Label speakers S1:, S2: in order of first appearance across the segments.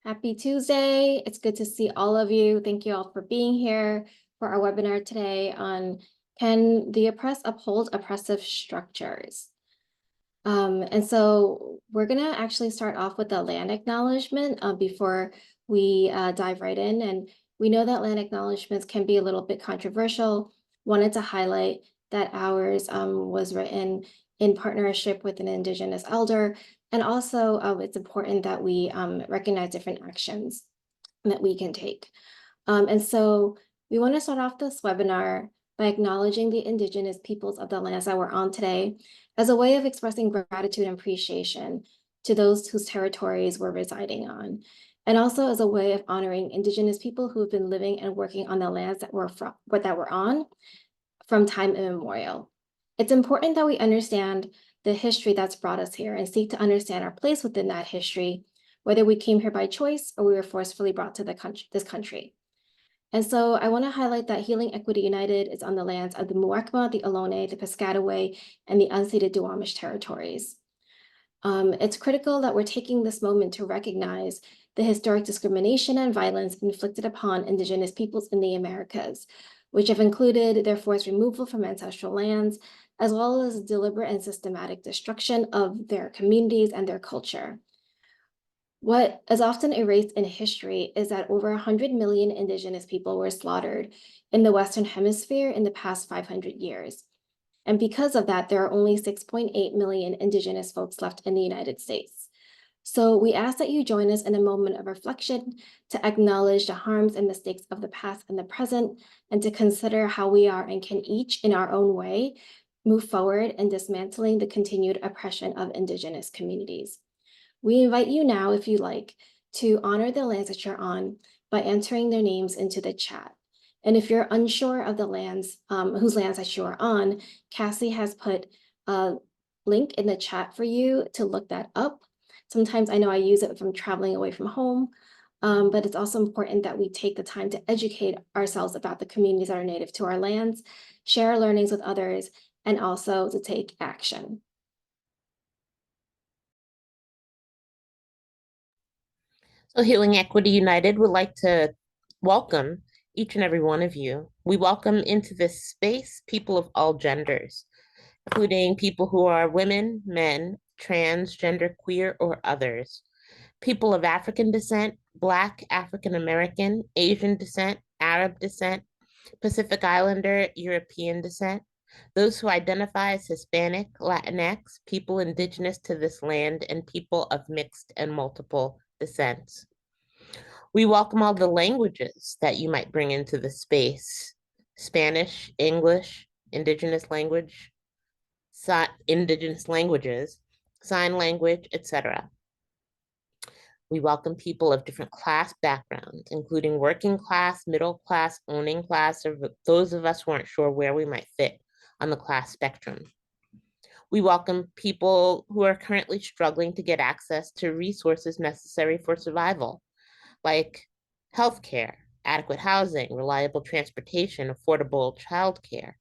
S1: Happy Tuesday. It's good to see all of you. Thank you all for being here for our webinar today on Can the Oppressed Uphold Oppressive Structures? And so we're going to actually start off with the land acknowledgement before we dive right in. And we know that land acknowledgements can be a little bit controversial. Wanted to highlight that ours was written in partnership with an Indigenous elder. And also it's important that we recognize different actions that we can take. And so we want to start off this webinar by acknowledging the Indigenous peoples of the lands that we're on today as a way of expressing gratitude and appreciation to those whose territories we're residing on, and also as a way of honoring Indigenous people who have been living and working on the lands that we're on from time immemorial. It's important that we understand the history that's brought us here and seek to understand our place within that history, whether we came here by choice or we were forcefully brought to this country. And so I want to highlight that Healing Equity United is on the lands of the Muwekma, the Ohlone, the Piscataway, and the unceded Duwamish territories. It's critical that we're taking this moment to recognize the historic discrimination and violence inflicted upon Indigenous peoples in the Americas, which have included their forced removal from ancestral lands, as well as deliberate and systematic destruction of their communities and their culture. What is often erased in history is that over 100 million Indigenous people were slaughtered in the Western Hemisphere in the past 500 years. And because of that, there are only 6.8 million Indigenous folks left in the United States. So we ask that you join us in a moment of reflection to acknowledge the harms and mistakes of the past and the present, and to consider how we are and can each in our own way move forward in dismantling the continued oppression of Indigenous communities. We invite you now, if you like, to honor the lands that you're on by entering their names into the chat. And if you're unsure of the lands, whose lands that you are on, Cassie has put a link in the chat for you to look that up. Sometimes I know I use it if I'm traveling away from home, but it's also important that we take the time to educate ourselves about the communities that are native to our lands, share our learnings with others, and also to take action.
S2: So Healing Equity United would like to welcome each and every one of you. We welcome into this space people of all genders, including people who are women, men, trans, genderqueer, or others, people of African descent, Black, African American, Asian descent, Arab descent, Pacific Islander, European descent, those who identify as Hispanic, Latinx, people indigenous to this land, and people of mixed and multiple descents. We welcome all the languages that you might bring into the space: Spanish, English, indigenous language, indigenous languages, sign language, etc. We welcome people of different class backgrounds, including working class, middle class, owning class, or those of us who aren't sure where we might fit on the class spectrum. We welcome people who are currently struggling to get access to resources necessary for survival, like healthcare, adequate housing, reliable transportation, affordable childcare,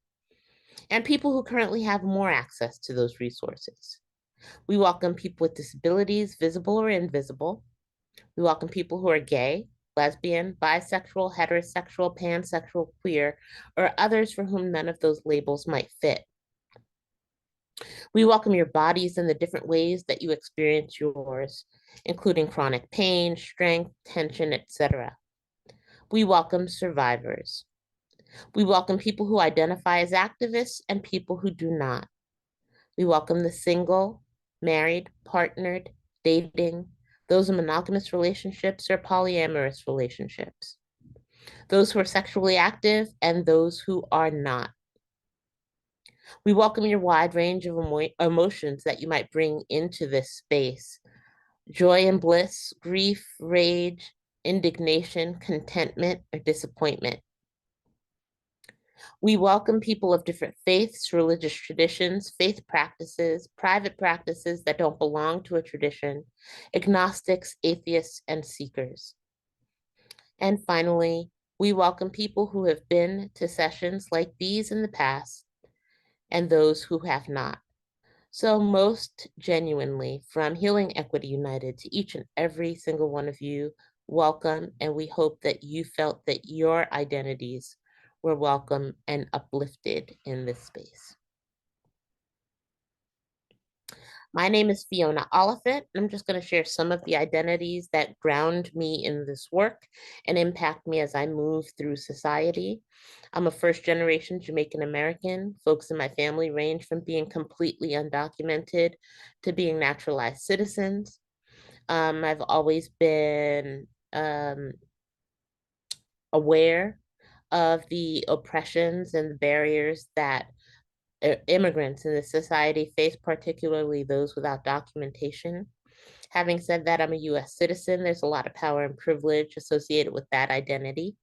S2: and people who currently have more access to those resources. We welcome people with disabilities, visible or invisible. We welcome people who are gay, lesbian, bisexual, heterosexual, pansexual, queer, or others for whom none of those labels might fit. We welcome your bodies in the different ways that you experience yours, including chronic pain, strength, tension, etc. We welcome survivors. We welcome people who identify as activists and people who do not. We welcome the single, married, partnered, dating, those in monogamous relationships or polyamorous relationships, those who are sexually active and those who are not. We welcome your wide range of emotions that you might bring into this space: joy and bliss, grief, rage, indignation, contentment, or disappointment. We welcome people of different faiths, religious traditions, faith practices, private practices that don't belong to a tradition, agnostics, atheists, and seekers. And finally, we welcome people who have been to sessions like these in the past and those who have not. So most genuinely, from Healing Equity United to each and every single one of you, welcome, and we hope that you felt that your identities were welcome and uplifted in this space. My name is Fiona Oliphant. I'm just going to share some of the identities that ground me in this work and impact me as I move through society. I'm a first generation Jamaican American. Folks in my family range from being completely undocumented to being naturalized citizens. I've always been aware of the oppressions and the barriers that immigrants in this society face, particularly those without documentation. Having said that, I'm a US citizen. There's a lot of power and privilege associated with that identity.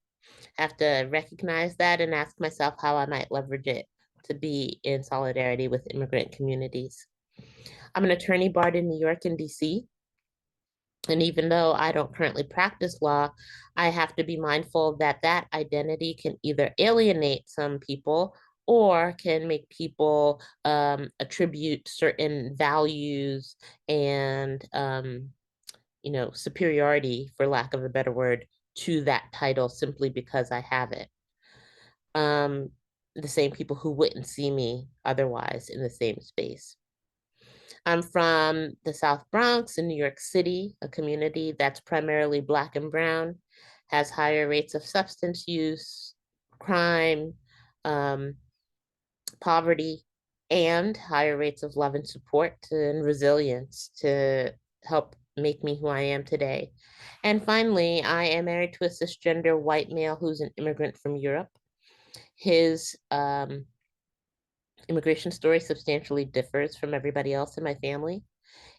S2: I have to recognize that and ask myself how I might leverage it to be in solidarity with immigrant communities. I'm an attorney barred in New York and DC. And even though I don't currently practice law, I have to be mindful that that identity can either alienate some people or can make people attribute certain values and superiority, for lack of a better word, to that title simply because I have it. The same people who wouldn't see me otherwise in the same space. I'm from the South Bronx in New York City, a community that's primarily Black and Brown, has higher rates of substance use, crime, um, poverty, and higher rates of love and support and resilience to help make me who I am today. And finally, I am married to a cisgender white male who's an immigrant from Europe. His immigration story substantially differs from everybody else in my family.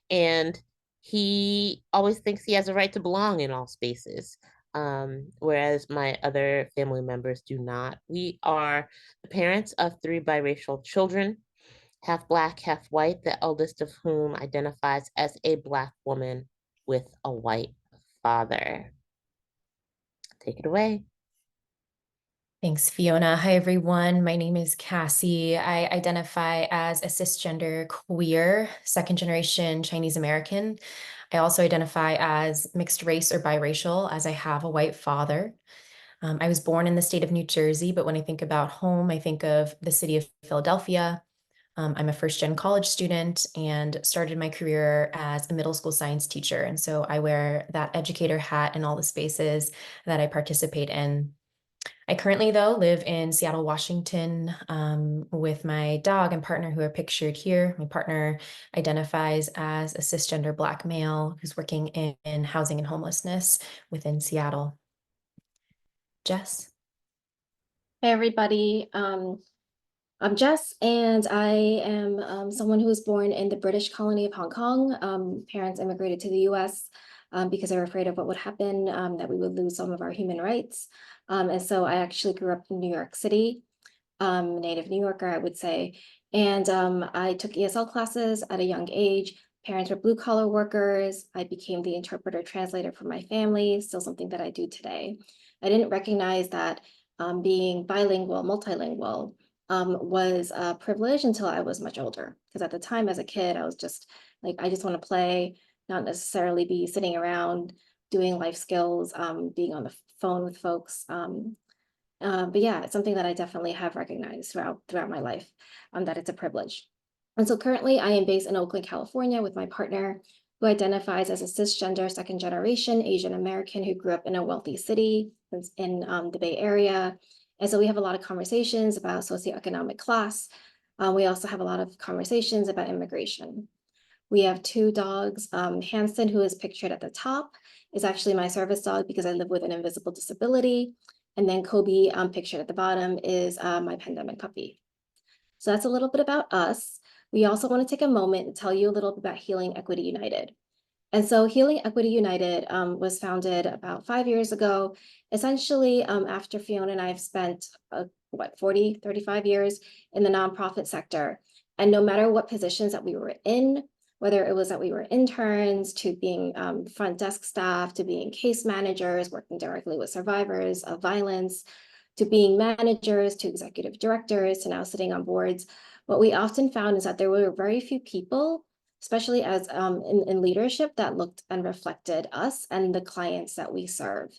S2: And he always thinks he has a right to belong in all spaces, whereas my other family members do not. We are the parents of three biracial children, half Black, half white, the eldest of whom identifies as a Black woman with a white father. Take it away.
S3: Thanks, Fiona. Hi, everyone. My name is Cassie. I identify as a cisgender queer, second generation Chinese American. I also identify as mixed race or biracial, as I have a white father. I was born in the state of New Jersey, but when I think about home, I think of the city of Philadelphia. I'm a first gen college student and started my career as a middle school science teacher. And so I wear that educator hat in all the spaces that I participate in. I currently, though, live in Seattle, Washington, with my dog and partner who are pictured here. My partner identifies as a cisgender Black male who's working in housing and homelessness within Seattle. Jess?
S1: Hey, everybody. I'm Jess, and I am someone who was born in the British colony of Hong Kong. Parents immigrated to the US because they were afraid of what would happen, that we would lose some of our human rights. And so I actually grew up in New York City, native New Yorker, I would say. And I took ESL classes at a young age. Parents were blue collar workers. I became the interpreter translator for my family, still something that I do today. I didn't recognize that being bilingual, multilingual, was a privilege until I was much older. Because at the time as a kid, I was just like, I just want to play, not necessarily be sitting around doing life skills, being on the phone with folks. But yeah, it's something that I definitely have recognized throughout my life, that it's a privilege. And so currently I am based in Oakland, California with my partner who identifies as a cisgender second generation Asian American who grew up in a wealthy city in the Bay Area. And so we have a lot of conversations about socioeconomic class. We also have a lot of conversations about immigration. We have two dogs. Hanson, who is pictured at the top, is actually my service dog because I live with an invisible disability. And then Kobe, pictured at the bottom, is my pandemic puppy. So that's a little bit about us. We also want to take a moment to tell you a little bit about Healing Equity United. And so Healing Equity United was founded about 5 years ago, essentially after Fiona and I have spent, 35 years in the nonprofit sector. And no matter what positions that we were in, whether it was that we were interns to being front desk staff, to being case managers, working directly with survivors of violence, to being managers, to executive directors, to now sitting on boards, what we often found is that there were very few people especially as in leadership that looked and reflected us and the clients that we serve.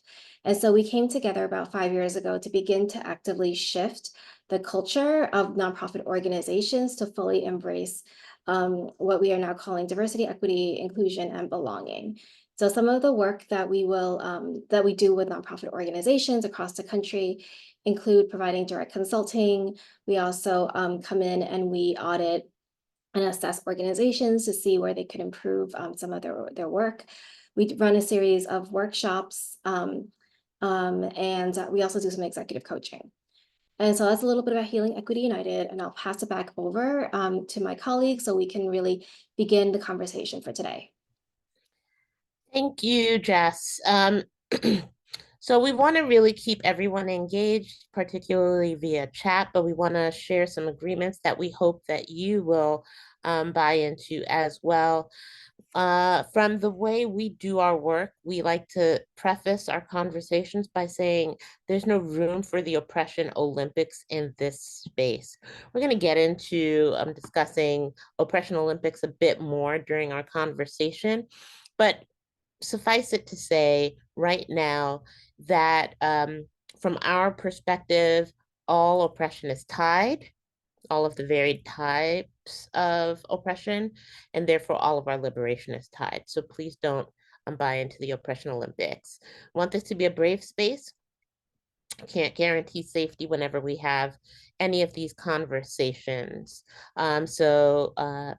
S1: And so we came together about 5 years ago to begin to actively shift the culture of nonprofit organizations to fully embrace what we are now calling diversity, equity, inclusion, and belonging. So some of the work that we do with nonprofit organizations across the country include providing direct consulting. We also come in and we audit and assess organizations to see where they could improve some of their work. We run a series of workshops, and we also do some executive coaching. And so that's a little bit about Healing Equity United, and I'll pass it back over to my colleagues so we can really begin the conversation for today.
S2: Thank you, Jess. So we want to really keep everyone engaged, particularly via chat, but we want to share some agreements that we hope that you will buy into as well. From the way we do our work, we like to preface our conversations by saying there's no room for the oppression Olympics in this space. We're going to get into discussing oppression Olympics a bit more during our conversation, but suffice it to say right now that from our perspective, all oppression is tied, all of the varied types of oppression, and therefore all of our liberation is tied. So please don't buy into the oppression Olympics. Want this to be a brave space? Can't guarantee safety whenever we have any of these conversations. So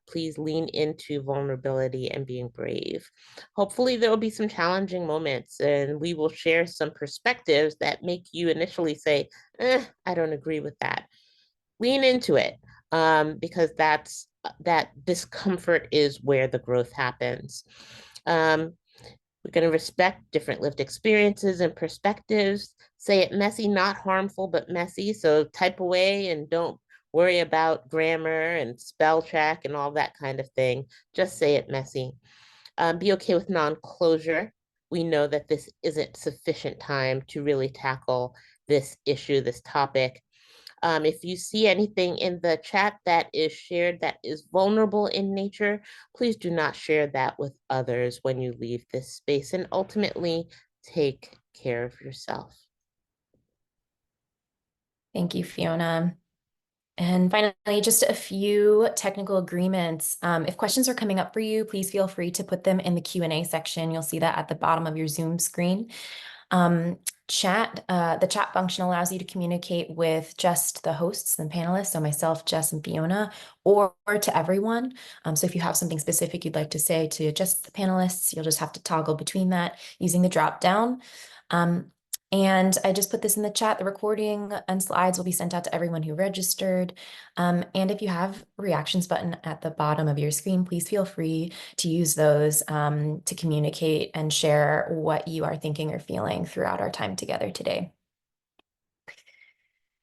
S2: please lean into vulnerability and being brave. Hopefully there will be some challenging moments and we will share some perspectives that make you initially say, I don't agree with that. Lean into it because that discomfort is where the growth happens. We're going to respect different lived experiences and perspectives. Say it messy, not harmful, but messy. So type away and don't worry about grammar and spell check and all that kind of thing. Just say it messy. Be okay with non-closure. We know that this isn't sufficient time to really tackle this issue, this topic. If you see anything in the chat that is shared that is vulnerable in nature, please do not share that with others when you leave this space, and ultimately take care of yourself.
S3: Thank you, Fiona. And finally, just a few technical agreements. If questions are coming up for you, please feel free to put them in the Q&A section. You'll see that at the bottom of your Zoom screen. The chat function allows you to communicate with just the hosts and panelists, so myself, Jess, and Fiona, or to everyone. So if you have something specific you'd like to say to just the panelists, you'll just have to toggle between that using the drop down. And I just put this in the chat. The recording and slides will be sent out to everyone who registered. And if you have reactions button at the bottom of your screen, please feel free to use those to communicate and share what you are thinking or feeling throughout our time together today.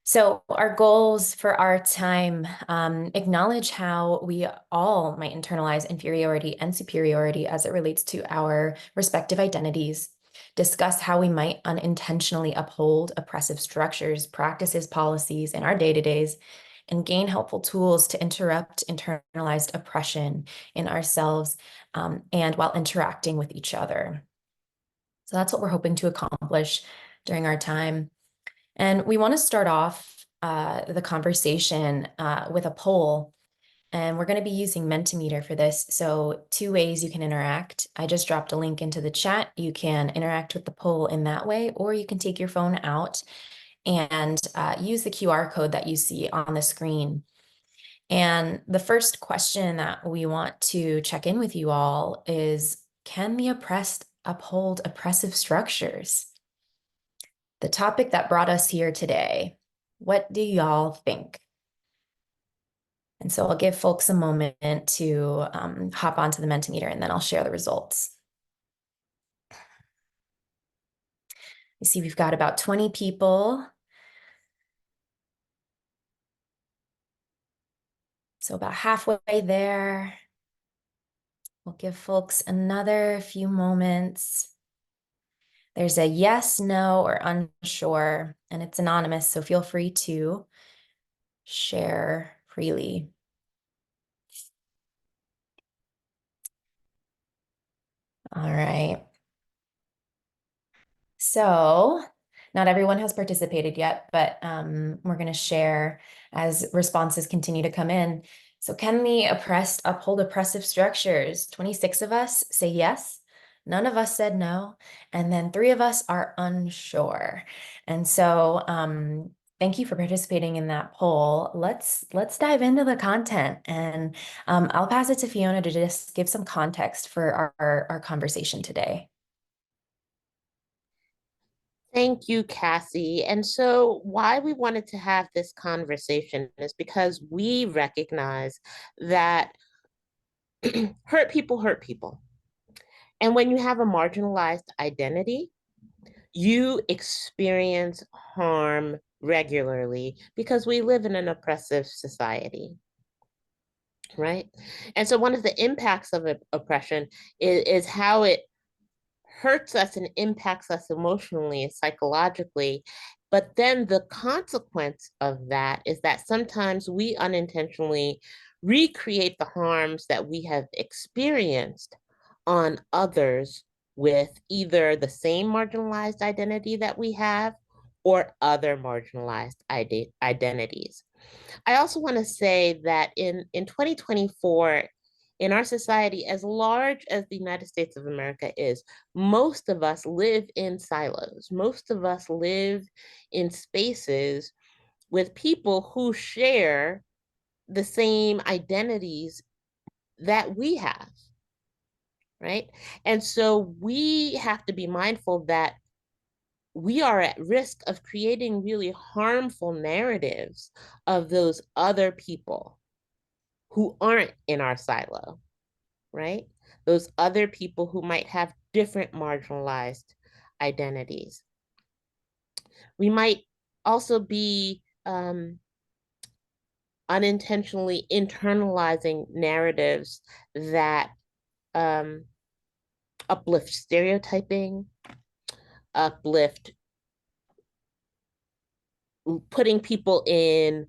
S3: So our goals for our time, acknowledge how we all might internalize inferiority and superiority as it relates to our respective identities. Discuss how we might unintentionally uphold oppressive structures, practices, policies in our day-to-days, and gain helpful tools to interrupt internalized oppression in ourselves and while interacting with each other. So that's what we're hoping to accomplish during our time. And we want to start off the conversation with a poll. And we're going to be using Mentimeter for this. So 2 ways you can interact. I just dropped a link into the chat. You can interact with the poll in that way, or you can take your phone out and use the QR code that you see on the screen. And the first question that we want to check in with you all is, can the oppressed uphold oppressive structures? The topic that brought us here today. What do y'all think? And so I'll give folks a moment to hop onto the Mentimeter, and then I'll share the results. You see, we've got about 20 people. So about halfway there. We'll give folks another few moments. There's a yes, no, or unsure, and it's anonymous, so feel free to share freely. All right. So not everyone has participated yet, but we're going to share as responses continue to come in. So can the oppressed uphold oppressive structures? 26 of us say yes. None of us said no. And then 3 of us are unsure. And so thank you for participating in that poll. Let's dive into the content. And I'll pass it to Fiona to just give some context for our conversation today.
S2: Thank you, Cassie. And so, why we wanted to have this conversation is because we recognize that hurt people hurt people. And when you have a marginalized identity, you experience harm regularly because we live in an oppressive society, right? And so, one of the impacts of oppression is how it hurts us and impacts us emotionally and psychologically. But then the consequence of that is that sometimes we unintentionally recreate the harms that we have experienced on others with either the same marginalized identity that we have or other marginalized identities. I also want to say that in 2024, in our society, as large as the United States of America is, most of us live in silos. Most of us live in spaces with people who share the same identities that we have, right? And so we have to be mindful that we are at risk of creating really harmful narratives of those other people who aren't in our silo, right? Those other people who might have different marginalized identities. We might also be unintentionally internalizing narratives that uplift stereotyping, uplift putting people in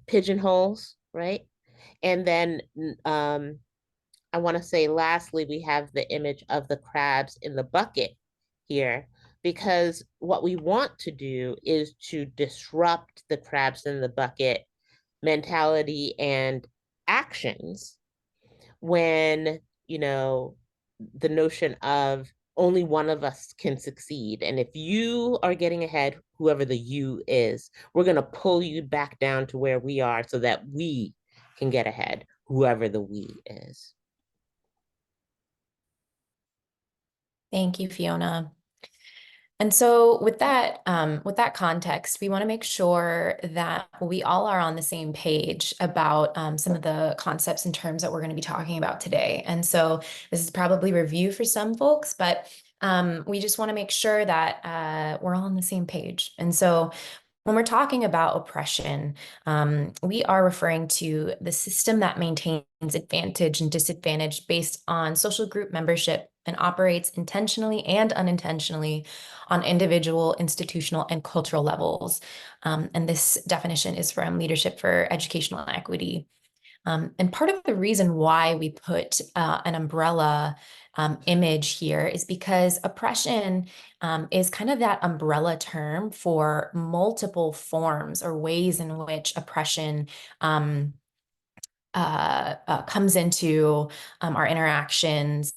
S2: pigeonholes, right? And then I want to say lastly, we have the image of the crabs in the bucket here, because what we want to do is to disrupt the crabs in the bucket mentality and actions when, the notion of only one of us can succeed. And if you are getting ahead, whoever the you is, we're going to pull you back down to where we are so that we can get ahead, whoever the we is.
S3: Thank you, Fiona. And so with that context, we want to make sure that we all are on the same page about some of the concepts and terms that we're going to be talking about today. And so this is probably review for some folks, but we just want to make sure that we're all on the same page. And so when we're talking about oppression, we are referring to the system that maintains advantage and disadvantage based on social group membership and operates intentionally and unintentionally on individual, institutional, and cultural levels. And this definition is from Leadership for Educational Equity. And part of the reason why we put an umbrella image here is because oppression is kind of that umbrella term for multiple forms or ways in which oppression comes into our interactions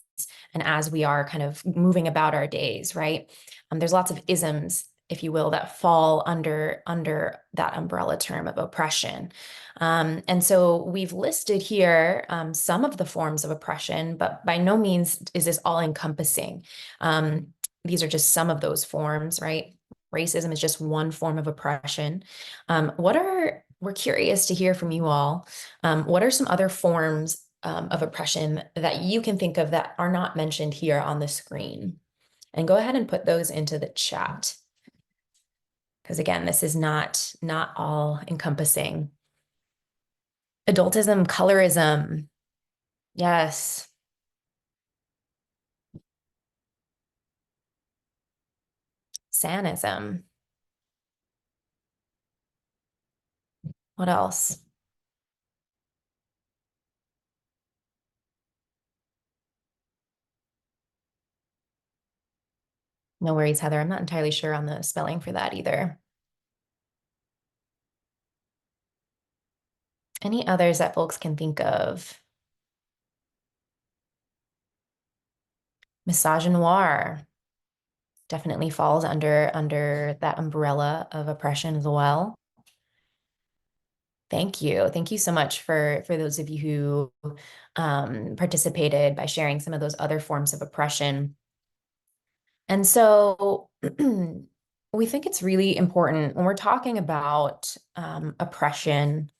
S3: and as we are kind of moving about our days, right? There's lots of isms, if you will, that fall under that umbrella term of oppression. And so we've listed here some of the forms of oppression, but by no means is this all encompassing. These are just some of those forms, right? Racism is just one form of oppression. We're curious to hear from you all. What are some other forms of oppression that you can think of that are not mentioned here on the screen? And go ahead and put those into the chat. Because again, this is not all encompassing. Adultism, colorism. Yes. Sanism. What else? No worries, Heather. I'm not entirely sure on the spelling for that either. Any others that folks can think of? Misogynoir definitely falls under that umbrella of oppression as well. Thank you. Thank you so much for those of you who participated by sharing some of those other forms of oppression. And so we think it's really important when we're talking about oppression.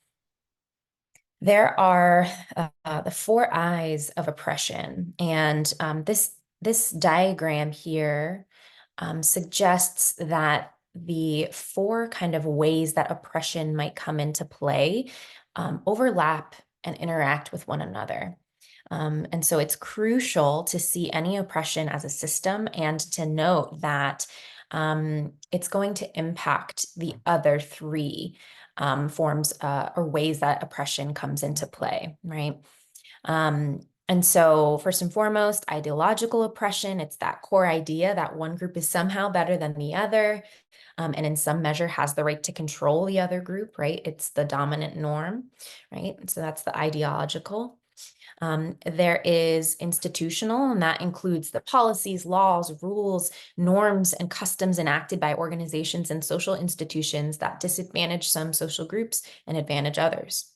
S3: There are the four eyes of oppression, and this diagram here suggests that the four kind of ways that oppression might come into play overlap and interact with one another. And so it's crucial to see any oppression as a system and to note that it's going to impact the other three forms or ways that oppression comes into play, right? And so first and foremost, ideological oppression, it's that core idea that one group is somehow better than the other, and in some measure has the right to control the other group, right? It's the dominant norm, right? So that's the ideological. There is institutional, and that includes the policies, laws, rules, norms, and customs enacted by organizations and social institutions that disadvantage some social groups and advantage others.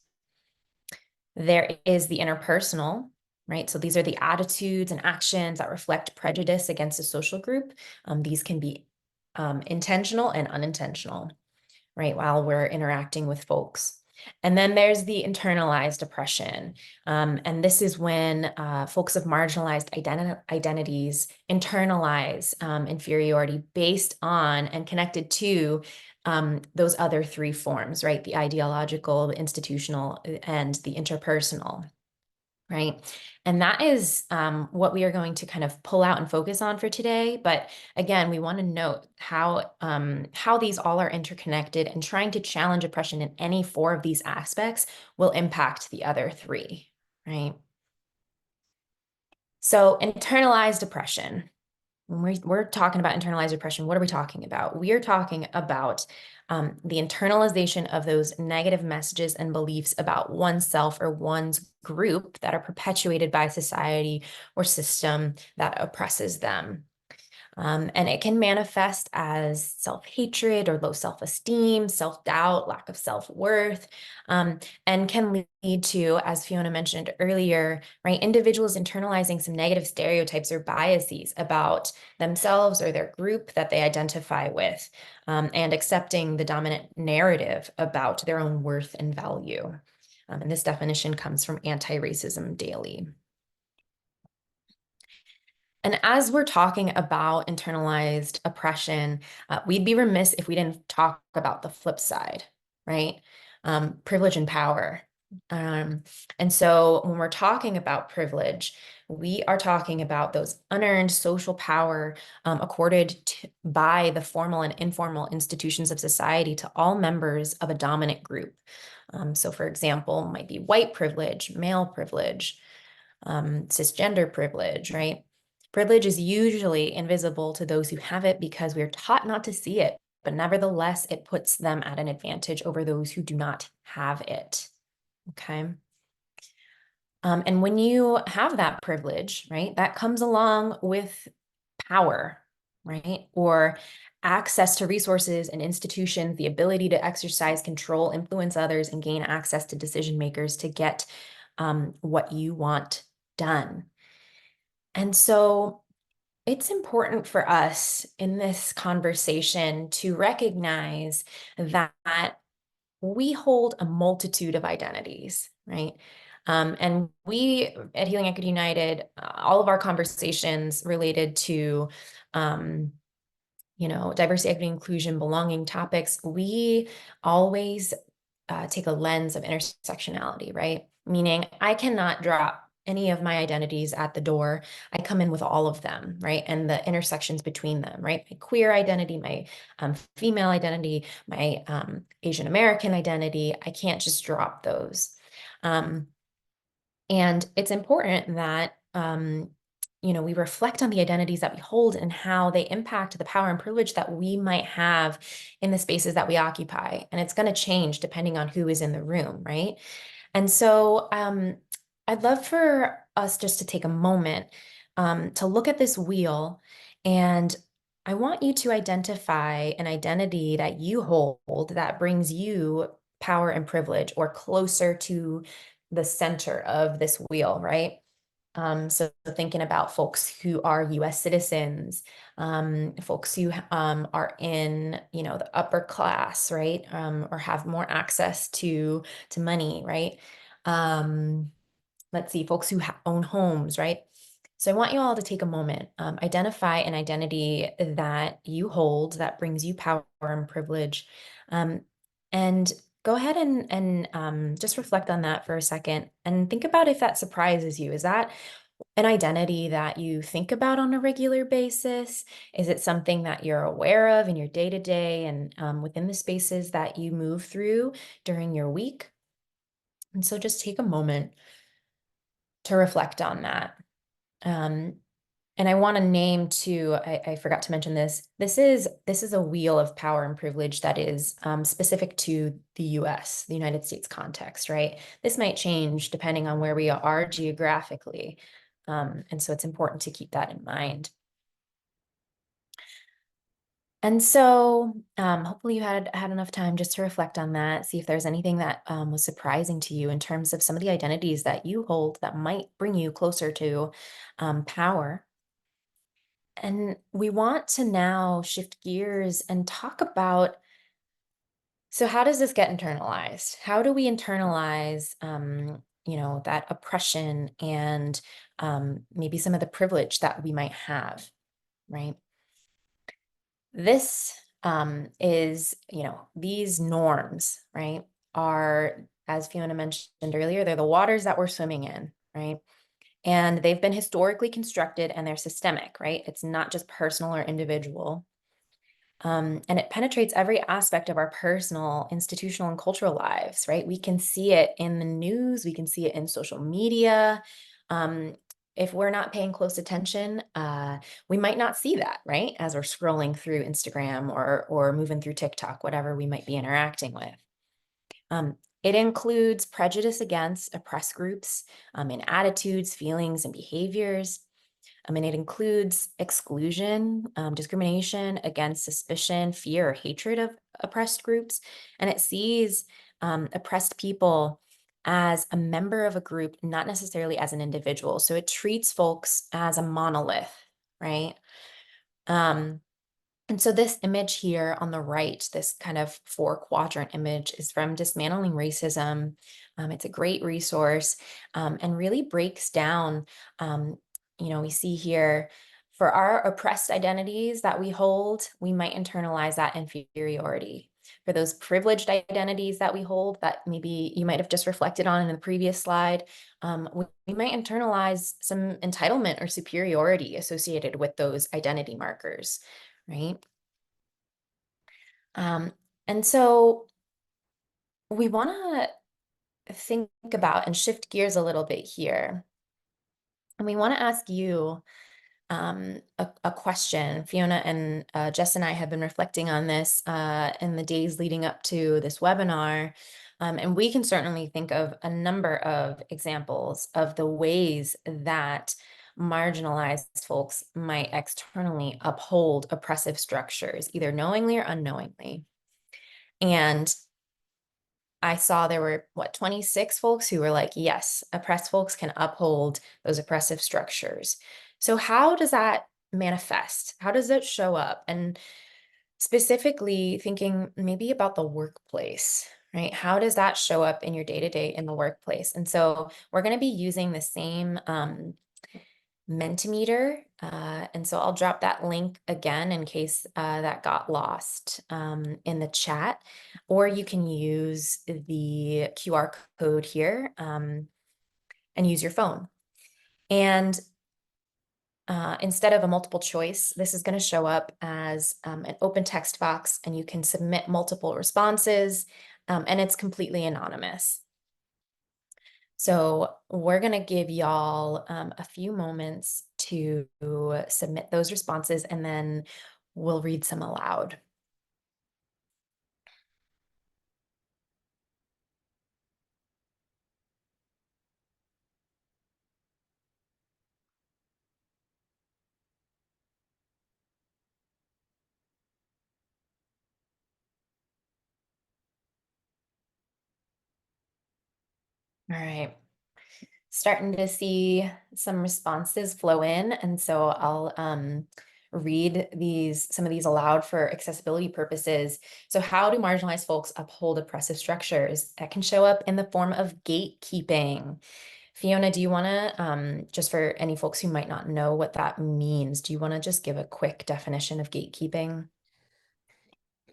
S3: There is the interpersonal, right? So these are the attitudes and actions that reflect prejudice against a social group. These can be intentional and unintentional, right? While we're interacting with folks. And then there's the internalized oppression. And this is when folks of marginalized identities internalize inferiority based on and connected to those other three forms, right? The ideological, the institutional, and the interpersonal. Right. And that is what we are going to kind of pull out and focus on for today. But again, we want to note how these all are interconnected, and trying to challenge oppression in any four of these aspects will impact the other three. Right. So internalized oppression. When we're talking about internalized oppression, what are we talking about? We are talking about the internalization of those negative messages and beliefs about oneself or one's group that are perpetuated by society or system that oppresses them. And it can manifest as self-hatred or low self-esteem, self-doubt, lack of self-worth, and can lead to, as Fiona mentioned earlier, right, individuals internalizing some negative stereotypes or biases about themselves or their group that they identify with, and accepting the dominant narrative about their own worth and value. And this definition comes from Anti-Racism Daily. And as we're talking about internalized oppression, we'd be remiss if we didn't talk about the flip side, right? Privilege and power. And so when we're talking about privilege, we are talking about those unearned social power accorded by the formal and informal institutions of society to all members of a dominant group. So for example, might be white privilege, male privilege, cisgender privilege, right? Privilege is usually invisible to those who have it because we are taught not to see it, but nevertheless, it puts them at an advantage over those who do not have it, okay? And when you have that privilege, right, that comes along with power, right? Or access to resources and institutions, the ability to exercise control, influence others, and gain access to decision makers to get what you want done. And so it's important for us in this conversation to recognize that we hold a multitude of identities, right? And we at Healing Equity United, all of our conversations related to, diversity, equity, inclusion, belonging topics, we always take a lens of intersectionality, right? Meaning I cannot drop any of my identities at the door. I come in with all of them, right? And the intersections between them, right? My queer identity, my female identity, my Asian American identity, I can't just drop those. And it's important that we reflect on the identities that we hold and how they impact the power and privilege that we might have in the spaces that we occupy. And it's going to change depending on who is in the room, right? And so I'd love for us just to take a moment to look at this wheel, and I want you to identify an identity that you hold that brings you power and privilege, or closer to the center of this wheel, right? So thinking about folks who are US citizens, folks who are in, the upper class, right? Or have more access to money, right? Let's see, folks who own homes, right? So I want you all to take a moment, identify an identity that you hold that brings you power and privilege, and go ahead and just reflect on that for a second and think about if that surprises you. Is that an identity that you think about on a regular basis? Is it something that you're aware of in your day-to-day and within the spaces that you move through during your week? And so just take a moment to reflect on that. And I want to name too, I forgot to mention this. This is a wheel of power and privilege that is specific to the US, the United States context, right? This might change depending on where we are geographically. And so it's important to keep that in mind. And so hopefully you had enough time just to reflect on that, see if there's anything that was surprising to you in terms of some of the identities that you hold that might bring you closer to power. And we want to now shift gears and talk about, so how does this get internalized? How do we internalize, that oppression and maybe some of the privilege that we might have, right? This is, these norms, right, are, as Fiona mentioned earlier, they're the waters that we're swimming in, right? And they've been historically constructed and they're systemic, right? It's not just personal or individual. And it penetrates every aspect of our personal, institutional, and cultural lives, right? We can see it in the news, we can see it in social media. If we're not paying close attention, we might not see that, right? As we're scrolling through Instagram or moving through TikTok, whatever we might be interacting with. It includes prejudice against oppressed groups in attitudes, feelings, and behaviors. It includes exclusion, discrimination against suspicion, fear, or hatred of oppressed groups. And it sees oppressed people as a member of a group, not necessarily as an individual. So it treats folks as a monolith, right? And so this image here on the right, this kind of 4-quadrant image, is from Dismantling Racism. It's a great resource and really breaks down, we see here, for our oppressed identities that we hold, we might internalize that inferiority. For those privileged identities that we hold that maybe you might have just reflected on in the previous slide, we might internalize some entitlement or superiority associated with those identity markers, right? And so we want to think about and shift gears a little bit here. And we want to ask you a question. Fiona and Jess and I have been reflecting on this in the days leading up to this webinar. And we can certainly think of a number of examples of the ways that marginalized folks might externally uphold oppressive structures, either knowingly or unknowingly. And I saw there were, 26 folks who were like, yes, oppressed folks can uphold those oppressive structures. So how does that manifest? How does it show up? And specifically thinking maybe about the workplace, right? How does that show up in your day-to-day in the workplace? And so we're going to be using the same Mentimeter. And so I'll drop that link again in case that got lost in the chat, or you can use the QR code here and use your phone. And instead of a multiple choice, this is going to show up as an open text box, and you can submit multiple responses, and it's completely anonymous. So we're going to give y'all a few moments to submit those responses, and then we'll read some aloud. All right. Starting to see some responses flow in. And so I'll read some of these aloud for accessibility purposes. So how do marginalized folks uphold oppressive structures? That can show up in the form of gatekeeping. Fiona, do you want to, just for any folks who might not know what that means, do you want to just give a quick definition of gatekeeping?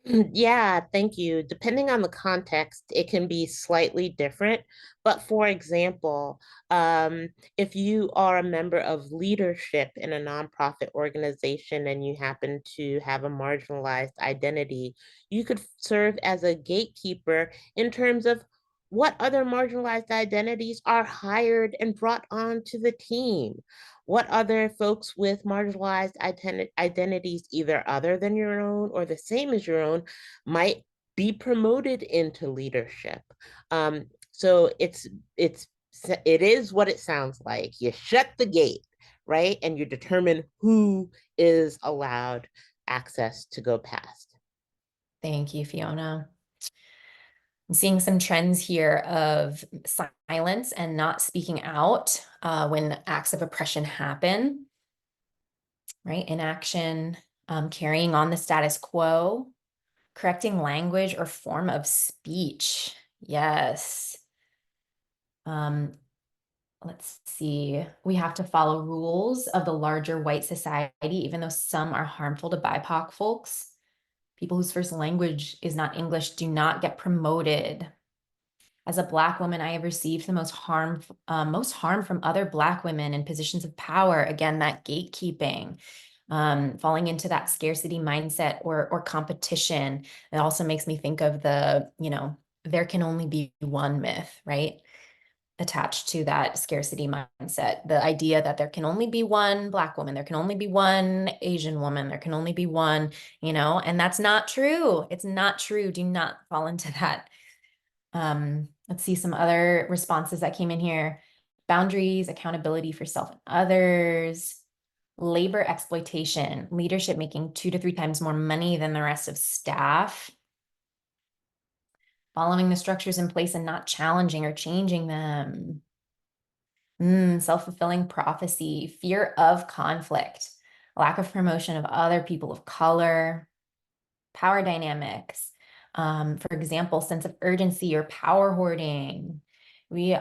S2: Yeah, thank you. Depending on the context, it can be slightly different. But for example, if you are a member of leadership in a nonprofit organization and you happen to have a marginalized identity, you could serve as a gatekeeper in terms of what other marginalized identities are hired and brought onto the team. What other folks with marginalized identities, either other than your own or the same as your own, might be promoted into leadership. So it is what it sounds like. You shut the gate, right? And you determine who is allowed access to go past.
S3: Thank you, Fiona. I'm seeing some trends here of silence and not speaking out when acts of oppression happen, right? Inaction, carrying on the status quo, correcting language or form of speech. Yes. Let's see. We have to follow rules of the larger white society, even though some are harmful to BIPOC folks. People whose first language is not English do not get promoted. As a Black woman, I have received the most harm from other Black women in positions of power. Again, that gatekeeping, falling into that scarcity mindset or competition. It also makes me think of the, there can only be one myth, right? Attached to that scarcity mindset. The idea that there can only be one Black woman, there can only be one Asian woman, there can only be one, and that's not true. It's not true. Do not fall into that. Let's see some other responses that came in here. Boundaries, accountability for self and others, labor exploitation, leadership making 2 to 3 times more money than the rest of staff, following the structures in place and not challenging or changing them. Self-fulfilling prophecy, fear of conflict, lack of promotion of other people of color, power dynamics. For example, sense of urgency or power hoarding. We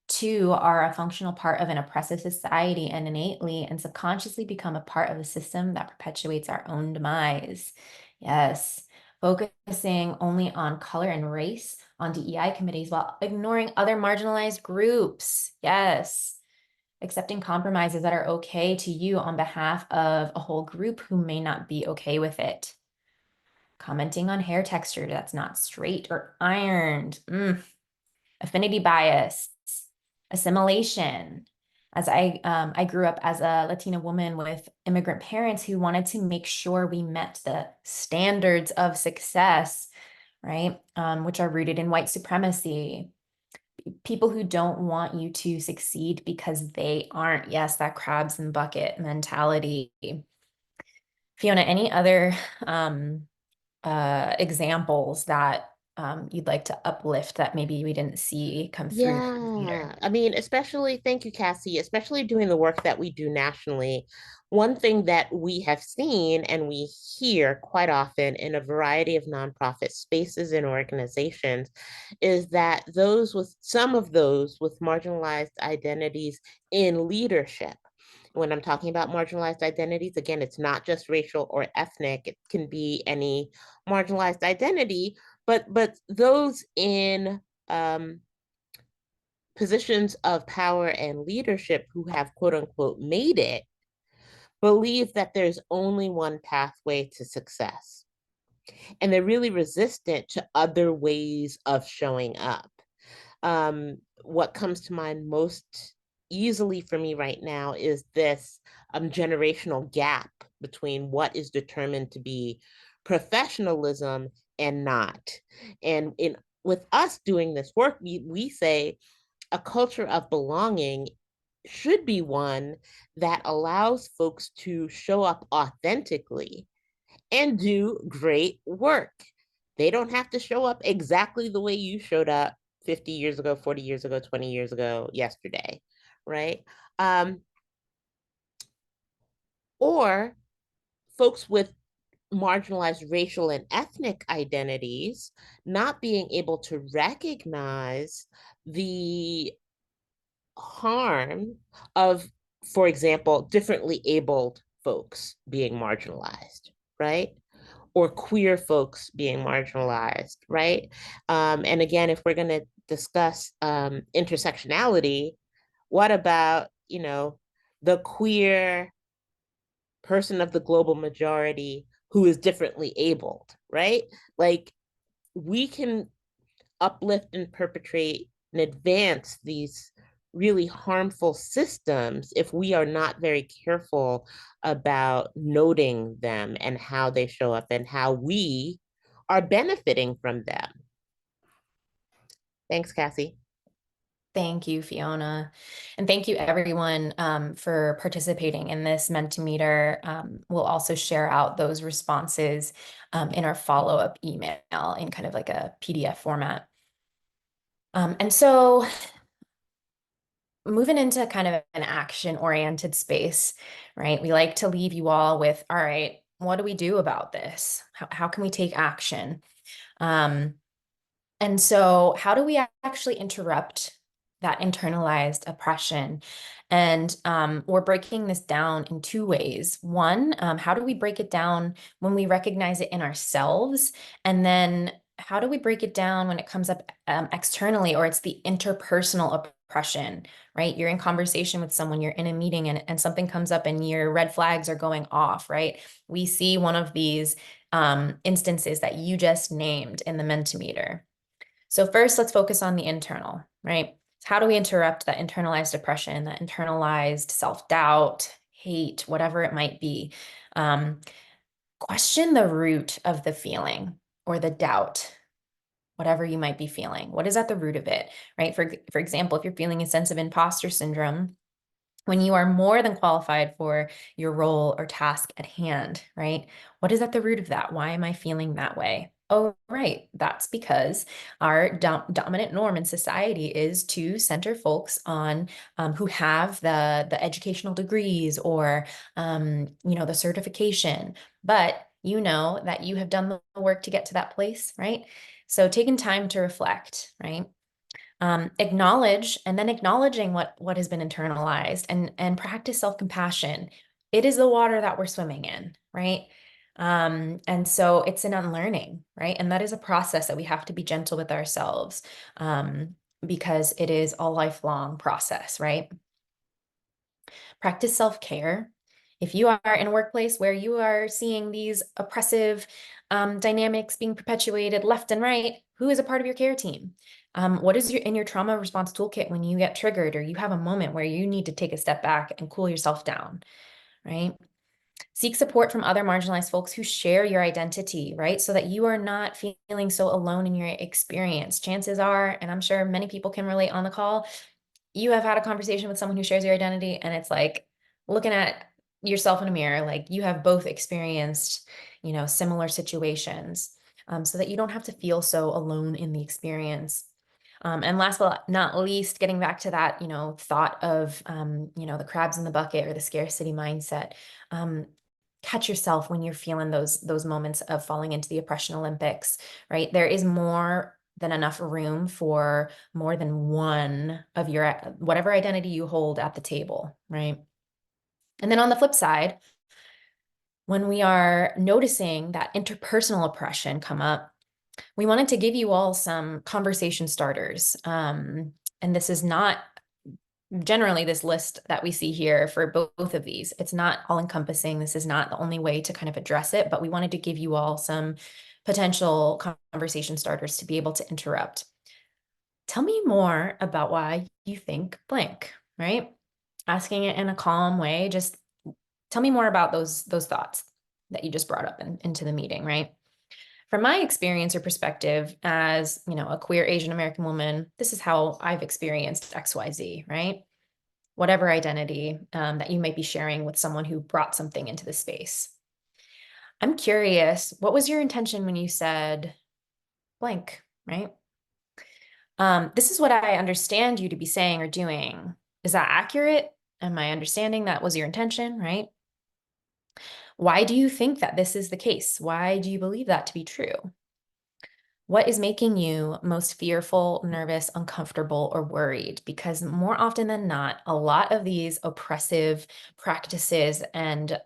S3: too are a functional part of an oppressive society and innately and subconsciously become a part of a system that perpetuates our own demise. Yes, focusing only on color and race on DEI committees while ignoring other marginalized groups. Yes. Accepting compromises that are okay to you on behalf of a whole group who may not be okay with it. Commenting on hair texture that's not straight or ironed. Affinity bias, assimilation. As I grew up as a Latina woman with immigrant parents who wanted to make sure we met the standards of success, right? Which are rooted in white supremacy. People who don't want you to succeed because they aren't. Yes, that crabs in the bucket mentality. Fiona, any other examples that you'd like to uplift that maybe we didn't see come through
S2: Yeah,
S3: either?
S2: I mean, especially, thank you, Cassie, especially doing the work that we do nationally. One thing that we have seen and we hear quite often in a variety of nonprofit spaces and organizations is that some of those with marginalized identities in leadership. When I'm talking about marginalized identities, again, it's not just racial or ethnic, it can be any marginalized identity, but those in positions of power and leadership who have quote unquote made it believe that there's only one pathway to success. And they're really resistant to other ways of showing up. What comes to mind most easily for me right now is this generational gap between what is determined to be professionalism and not. And in with us doing this work, we say a culture of belonging should be one that allows folks to show up authentically and do great work. They don't have to show up exactly the way you showed up 50 years ago, 40 years ago, 20 years ago, yesterday, right? Um, or folks with marginalized racial and ethnic identities not being able to recognize the harm of, for example, differently abled folks being marginalized, right? Or queer folks being marginalized, right? And again, if we're going to discuss intersectionality, what about, the queer person of the global majority who is differently abled, right? Like, we can uplift and perpetrate and advance these really harmful systems if we are not very careful about noting them and how they show up and how we are benefiting from them. Thanks, Cassie.
S3: Thank you, Fiona. And thank you everyone for participating in this Mentimeter. We'll also share out those responses in our follow-up email in kind of like a PDF format. And so moving into kind of an action-oriented space, right? We like to leave you all with, all right, what do we do about this? How can we take action? And so how do we actually interrupt that internalized oppression? And we're breaking this down in two ways. One, how do we break it down when we recognize it in ourselves? And then how do we break it down when it comes up externally, or it's the interpersonal oppression, right? You're in conversation with someone, you're in a meeting, and something comes up and your red flags are going off, right? We see one of these instances that you just named in the Mentimeter. So first, let's focus on the internal, right? How do we interrupt that internalized oppression, that internalized self-doubt, hate, whatever it might be? Question the root of the feeling or the doubt, whatever you might be feeling. What is at the root of it, right? For example, if you're feeling a sense of imposter syndrome, when you are more than qualified for your role or task at hand, right? What is at the root of that? Why am I feeling that way? Oh, right. That's because our dominant norm in society is to center folks on who have the educational degrees or the certification. But you know that you have done the work to get to that place, right? So taking time to reflect, right? Acknowledge, and then acknowledging what has been internalized, and practice self-compassion. It is the water that we're swimming in, right? And so it's an unlearning, right? And that is a process that we have to be gentle with ourselves, because it is a lifelong process, right? Practice self-care. If you are in a workplace where you are seeing these oppressive dynamics being perpetuated left and right, who is a part of your care team? What is in your trauma response toolkit when you get triggered or you have a moment where you need to take a step back and cool yourself down, right? Seek support from other marginalized folks who share your identity, right? So that you are not feeling so alone in your experience. Chances are, and I'm sure many people can relate on the call, you have had a conversation with someone who shares your identity, and it's like looking at yourself in a mirror, like you have both experienced, similar situations, so that you don't have to feel so alone in the experience. And last but not least, getting back to that, thought of, the crabs in the bucket or the scarcity mindset. Catch yourself when you're feeling those moments of falling into the oppression Olympics, right? There is more than enough room for more than one of your whatever identity you hold at the table, right? And then on the flip side, when we are noticing that interpersonal oppression come up, we wanted to give you all some conversation starters. And this is not generally this list that we see here for both of these. It's not all encompassing. This is not the only way to kind of address it, but we wanted to give you all some potential conversation starters to be able to interrupt. Tell me more about why you think blank, right? asking it in a calm way. Just tell me more about those thoughts that you just brought up into the meeting, right? From my experience or perspective as, a queer Asian American woman, this is how I've experienced XYZ, right? Whatever identity that you might be sharing with someone who brought something into the space. I'm curious, what was your intention when you said blank, right? This is what I understand you to be saying or doing. Is that accurate? Am I understanding that was your intention, right? Why do you think that this is the case? Why do you believe that to be true? What is making you most fearful, nervous, uncomfortable, or worried? Because more often than not, a lot of these oppressive practices and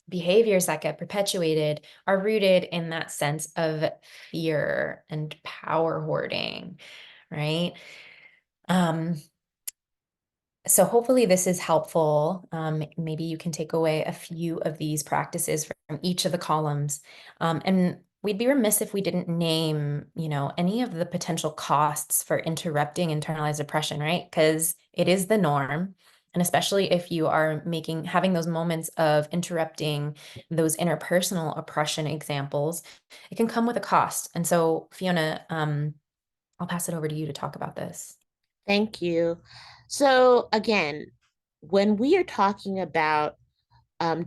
S3: behaviors that get perpetuated are rooted in that sense of fear and power hoarding, right? So hopefully this is helpful. Maybe you can take away a few of these practices from each of the columns. And we'd be remiss if we didn't name, any of the potential costs for interrupting internalized oppression, right? Because it is the norm. And especially if you are having those moments of interrupting those interpersonal oppression examples, it can come with a cost. And so, Fiona, I'll pass it over to you to talk about this.
S2: Thank you. So again, when we are talking about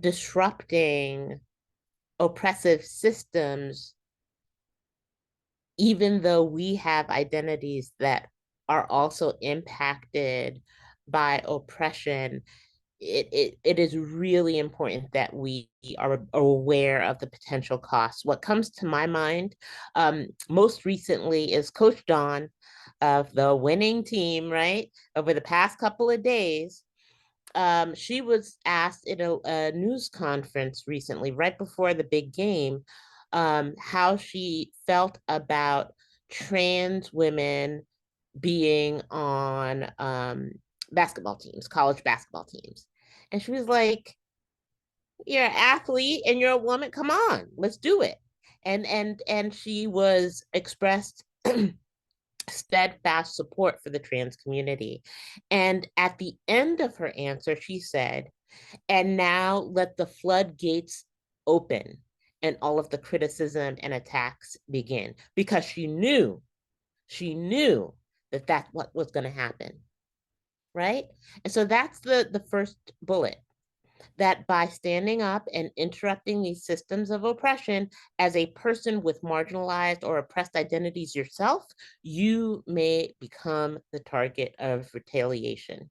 S2: disrupting oppressive systems, even though we have identities that are also impacted by oppression, it is really important that we are aware of the potential costs. What comes to my mind most recently is Coach Dawn of the winning team, right? Over the past couple of days, she was asked in a news conference recently, right before the big game, how she felt about trans women being on basketball teams, college basketball teams. And she was like, you're an athlete and you're a woman, come on, let's do it. And she was expressed steadfast support for the trans community. And at the end of her answer, she said, and now let the floodgates open and all of the criticism and attacks begin, because she knew that that's what was going to happen, right? And so that's the first bullet, that by standing up and interrupting these systems of oppression as a person with marginalized or oppressed identities yourself, you may become the target of retaliation,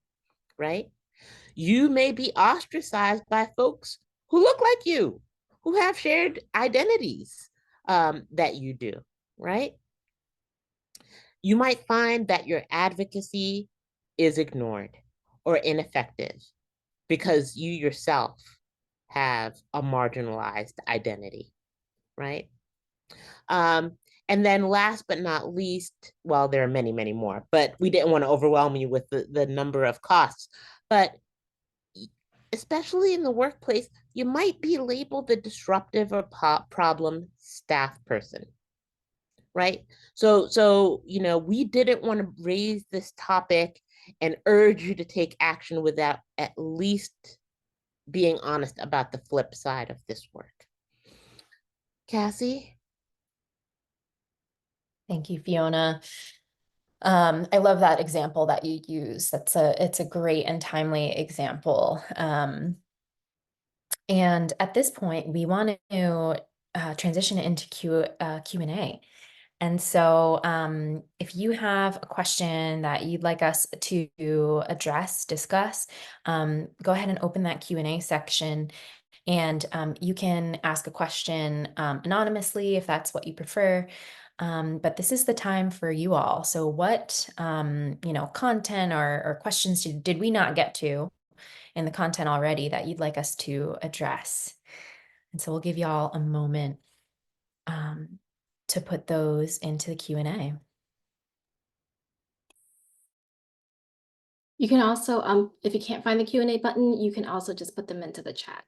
S2: right? You may be ostracized by folks who look like you, who have shared identities that you do, right? You might find that your advocacy is ignored or ineffective because you yourself have a marginalized identity, right? And then last but not least, well, there are many, many more, but we didn't want to overwhelm you with the number of costs. But especially in the workplace, you might be labeled the disruptive or problem staff person, right? So we didn't want to raise this topic and urge you to take action without at least being honest about the flip side of this work. Cassie?
S3: Thank you, Fiona. I love that example that you use. It's a great and timely example. And at this point, we want to transition into Q&A. And so if you have a question that you'd like us to address, discuss, go ahead and open that Q&A section. And you can ask a question anonymously if that's what you prefer. But this is the time for you all. So what, content or questions did we not get to in the content already that you'd like us to address? And so we'll give y'all a moment to put those into the Q&A.
S1: You can also, if you can't find the Q&A button, you can also just put them into the chat.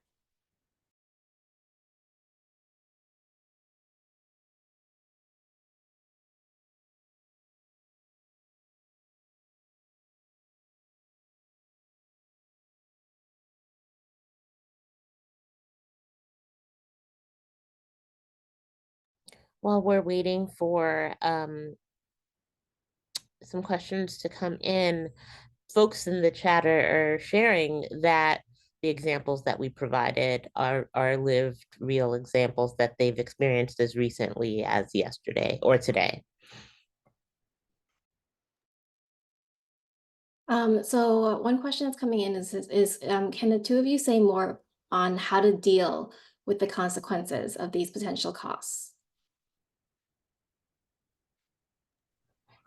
S2: While we're waiting for some questions to come in, folks in the chat are sharing that the examples that we provided are lived real examples that they've experienced as recently as yesterday or today.
S1: So one question that's coming in is can the two of you say more on how to deal with the consequences of these potential costs?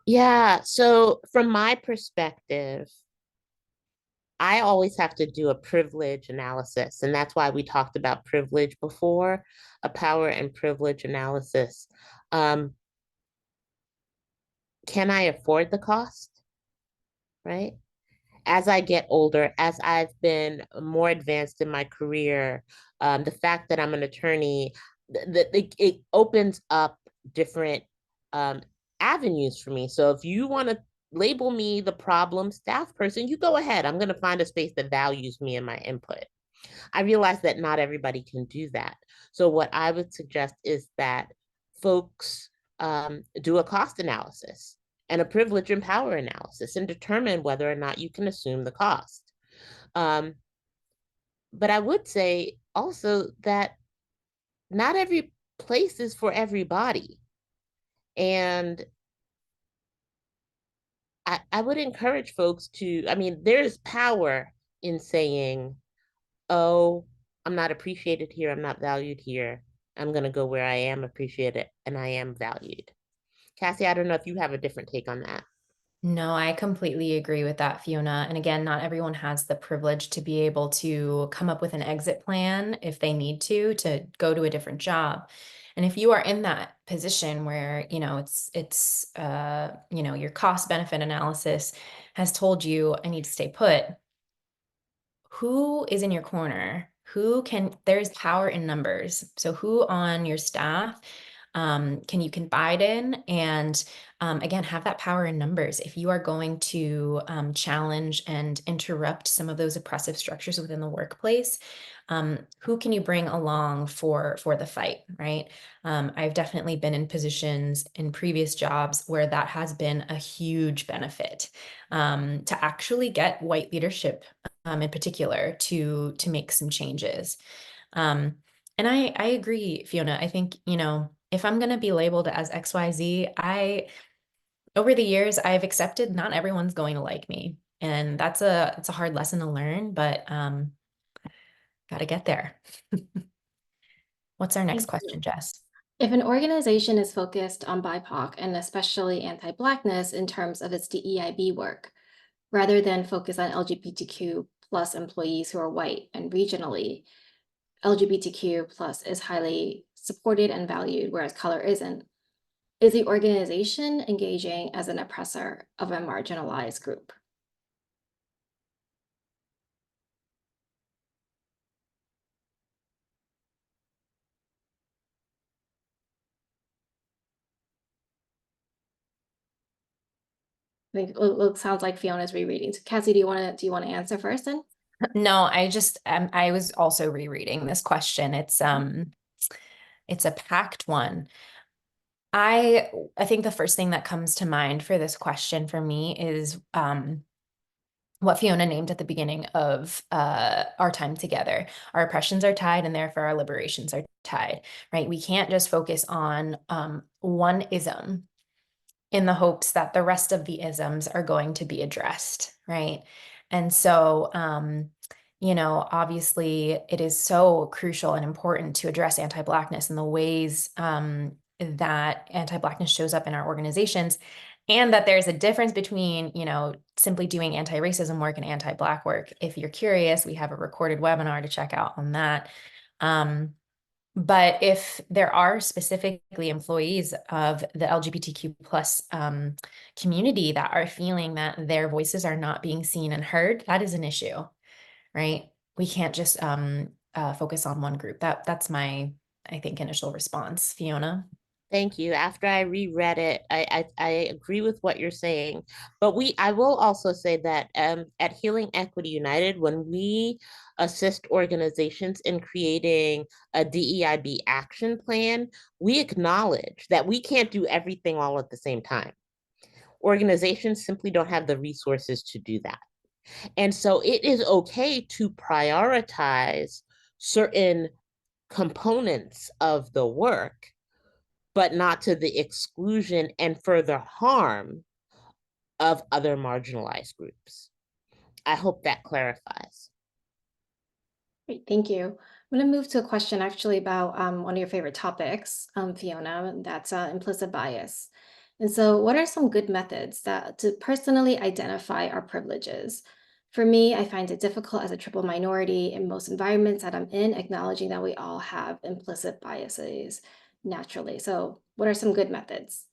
S2: Yeah, so from my perspective, I always have to do a privilege analysis. And that's why we talked about privilege before, a power and privilege analysis. Um, can I afford the cost? Right? As I get older, as I've been more advanced in my career, the fact that I'm an attorney, it opens up different um, avenues for me. So if you want to label me the problem staff person, you go ahead. I'm going to find a space that values me and my input. I realize that not everybody can do that. So what I would suggest is that folks do a cost analysis and a privilege and power analysis and determine whether or not you can assume the cost. But I would say also that not every place is for everybody. And I would encourage folks to, I mean, there's power in saying, oh, I'm not appreciated here, I'm not valued here. I'm going to go where I am appreciated and I am valued. Cassie, I don't know if you have a different take on that.
S3: No, I completely agree with that, Fiona. And again, not everyone has the privilege to be able to come up with an exit plan if they need to go to a different job. And if you are in that position where, your cost benefit analysis has told you I need to stay put, who is in your corner? There's power in numbers. So who on your staff can you confide in? And again, have that power in numbers. If you are going to challenge and interrupt some of those oppressive structures within the workplace, who can you bring along for the fight, right? I've definitely been in positions in previous jobs where that has been a huge benefit to actually get white leadership in particular to make some changes. And I agree, Fiona. I think, if I'm going to be labeled as XYZ, over the years, I've accepted not everyone's going to like me. And it's a hard lesson to learn, but got to get there. What's our next question, Jess?
S1: If an organization is focused on BIPOC and especially anti-Blackness in terms of its DEIB work, rather than focus on LGBTQ plus employees who are white and regionally, LGBTQ plus is highly supported and valued, whereas color isn't, is the organization engaging as an oppressor of a marginalized group? I think it sounds like Fiona's rereading. So Cassie, do you want to answer first then?
S3: No, I was also rereading this question. It's a packed one. I think the first thing that comes to mind for this question for me is what Fiona named at the beginning of our time together. Our oppressions are tied, and therefore our liberations are tied, right? We can't just focus on one ism in the hopes that the rest of the isms are going to be addressed, right? And so, obviously it is so crucial and important to address anti-Blackness and the ways that anti-Blackness shows up in our organizations, and that there's a difference between, simply doing anti-racism work and anti-Black work. If you're curious, we have a recorded webinar to check out on that. But if there are specifically employees of the LGBTQ plus community that are feeling that their voices are not being seen and heard, that is an issue, right? We can't just focus on one group. That's my, I think, initial response. Fiona?
S2: Thank you. After I reread it, I agree with what you're saying. But I will also say that at Healing Equity United, when we assist organizations in creating a DEIB action plan, we acknowledge that we can't do everything all at the same time. Organizations simply don't have the resources to do that. And so it is okay to prioritize certain components of the work, but not to the exclusion and further harm of other marginalized groups. I hope that clarifies.
S1: Great, thank you. I'm going to move to a question actually about one of your favorite topics, Fiona, and that's implicit bias. And so, what are some good methods to personally identify our privileges? For me, I find it difficult as a triple minority in most environments that I'm in, acknowledging that we all have implicit biases naturally. So, what are some good methods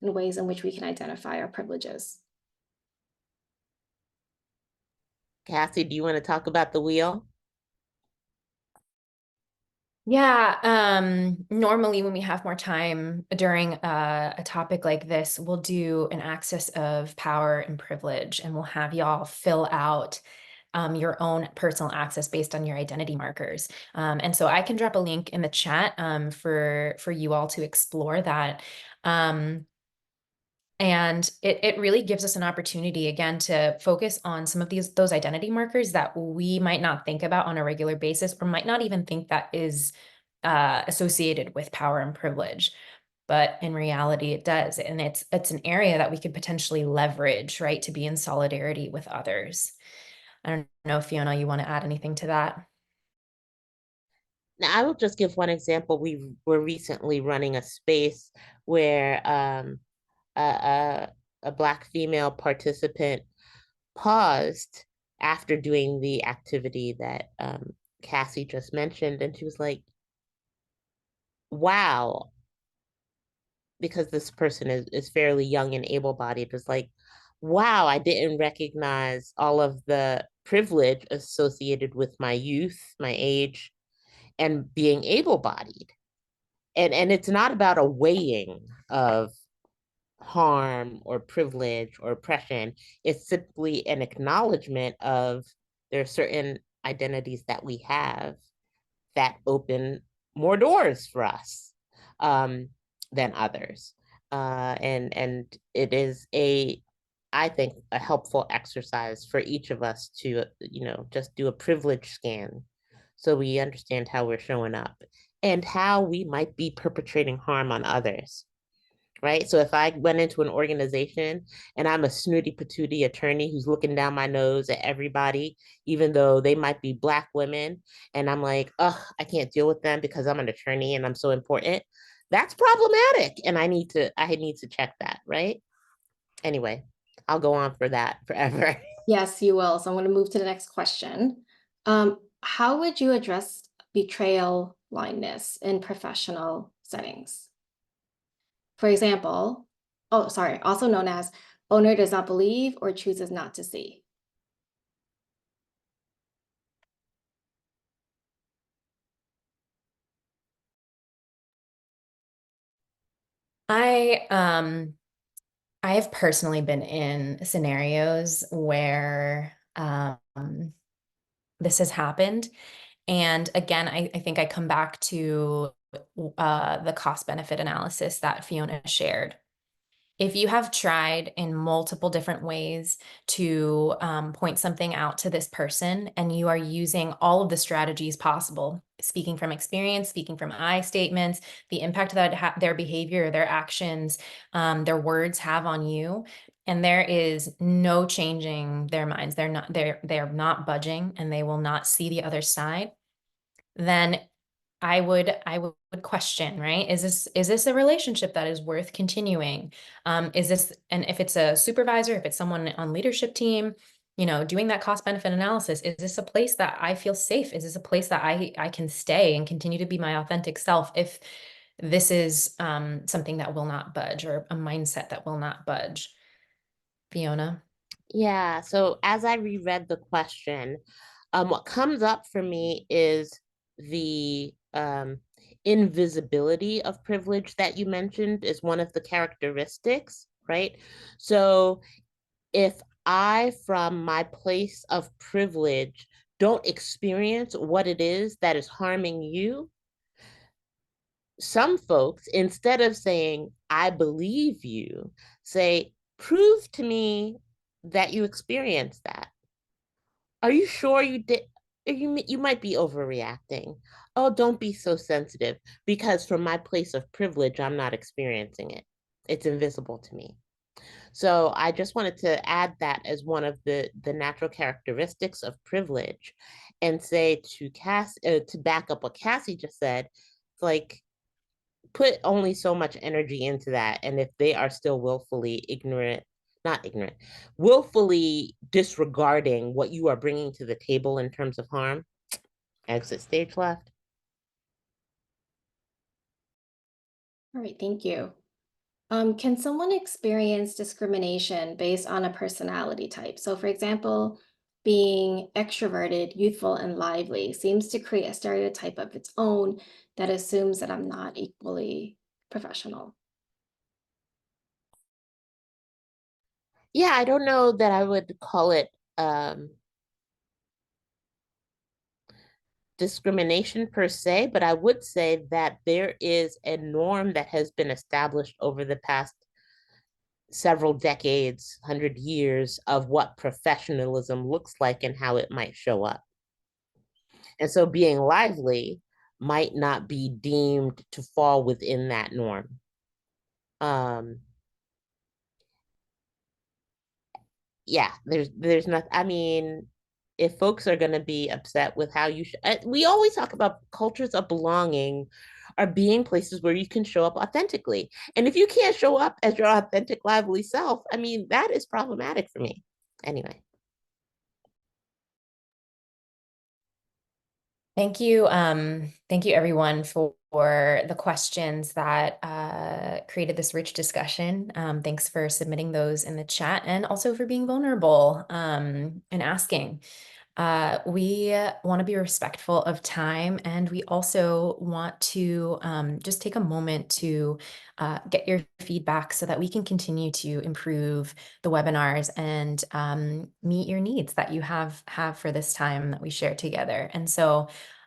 S1: and ways in which we can identify our privileges?
S2: Cassie, do you want to talk about the wheel?
S3: Yeah, normally when we have more time during a topic like this, we'll do an axis of power and privilege, and we'll have y'all fill out your own personal access based on your identity markers. And so I can drop a link in the chat for you all to explore that. And it really gives us an opportunity again to focus on some of those identity markers that we might not think about on a regular basis, or might not even think that is associated with power and privilege. But in reality, it does. And it's an area that we could potentially leverage, right, to be in solidarity with others. I don't know, Fiona, you want to add anything to that?
S2: Now, I will just give one example. We were recently running a space where a, a Black female participant paused after doing the activity that Cassie just mentioned, and she was like, wow, because this person is fairly young and able-bodied, was like, wow, I didn't recognize all of the privilege associated with my youth, my age, and being able-bodied. And it's not about a weighing of harm or privilege or oppression. It's simply an acknowledgement of there are certain identities that we have that open more doors for us um, than others. And it is I think, a helpful exercise for each of us to, just do a privilege scan so we understand how we're showing up and how we might be perpetrating harm on others. Right. So if I went into an organization and I'm a snooty patootie attorney who's looking down my nose at everybody, even though they might be Black women, and I'm like, oh, I can't deal with them because I'm an attorney and I'm so important, that's problematic. And I need to check that. Right. Anyway, I'll go on for that forever.
S1: Yes, you will. So I'm going to move to the next question. How would you address betrayal blindness in professional settings? For example, oh, sorry, also known as owner does not believe or chooses not to see.
S3: I have personally been in scenarios where this has happened. And again, I think I come back to the cost benefit analysis that Fiona shared. If you have tried in multiple different ways to point something out to this person, and you are using all of the strategies possible, speaking from experience, speaking from I statements, the impact that their behavior, their actions, their words have on you, and there is no changing their minds, they're not budging, and they will not see the other side, then I would question, right? Is this a relationship that is worth continuing? Is this, and if it's a supervisor, if it's someone on leadership team, doing that cost benefit analysis, is this a place that I feel safe? Is this a place that I can stay and continue to be my authentic self if this is something that will not budge, or a mindset that will not budge? Fiona?
S2: Yeah. So as I reread the question, what comes up for me is the invisibility of privilege that you mentioned is one of the characteristics, right? So if I, from my place of privilege, don't experience what it is that is harming you, some folks, instead of saying, I believe you, say, prove to me that you experienced that. Are you sure you did? You might be overreacting. Oh, don't be so sensitive because from my place of privilege, I'm not experiencing it. It's invisible to me. So I just wanted to add that as one of the natural characteristics of privilege, and say to to back up what Cassie just said, it's like put only so much energy into that, and if they are still willfully ignorant, not ignorant, willfully disregarding what you are bringing to the table in terms of harm, exit stage left.
S1: All right, thank you. Can someone experience discrimination based on a personality type? So, for example, being extroverted, youthful, and lively seems to create a stereotype of its own that assumes that I'm not equally professional.
S2: Yeah, I don't know that I would call it um, discrimination per se, but I would say that there is a norm that has been established over the past several decades, 100 years, of what professionalism looks like and how it might show up. And so being lively might not be deemed to fall within that norm. Um, yeah, there's not, I mean, if folks are going to be upset with how you we always talk about cultures of belonging are being places where you can show up authentically. And if you can't show up as your authentic, lively self, I mean, that is problematic for me. Anyway.
S3: Thank you. Thank you everyone for the questions that created this rich discussion. Thanks for submitting those in the chat and also for being vulnerable and asking. We want to be respectful of time, and we also want to just take a moment to get your feedback so that we can continue to improve the webinars and meet your needs that you have for this time that we share together. And so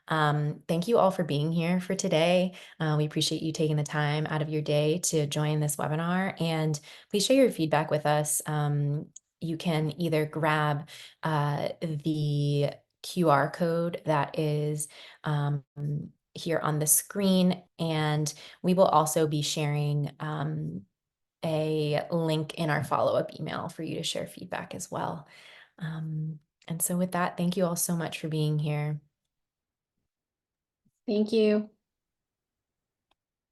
S3: thank you all for being here for today. We appreciate you taking the time out of your day to join this webinar, and please share your feedback with us. You can either grab the QR code that is here on the screen, and we will also be sharing a link in our follow-up email for you to share feedback as well. And so with that, thank you all so much for being here.
S1: Thank you.